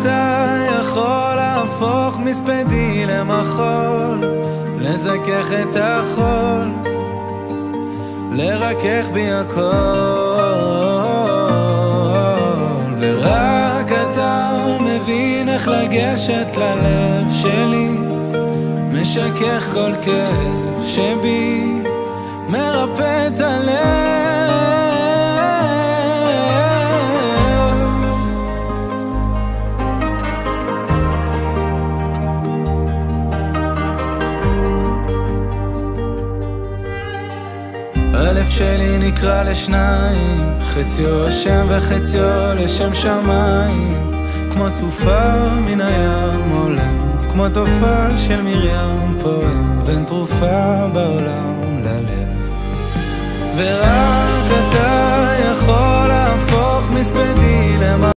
אתה יכול להפוך מספדי למחול, לזכך את החול, לרכך בי הכל. ורק אתה מבין איך לגשת ללב שלי, משכך כל כאב שבי, מרפא את הלב. הלב שלי נקרא לשניים, חציו השם וחציו לשם שמיים. כמו סופה מן הים עולם, כמו תופעה של מרים פועם, ואין תרופה בעולם ללב. ורק אתה יכול להפוך מספדי למחול,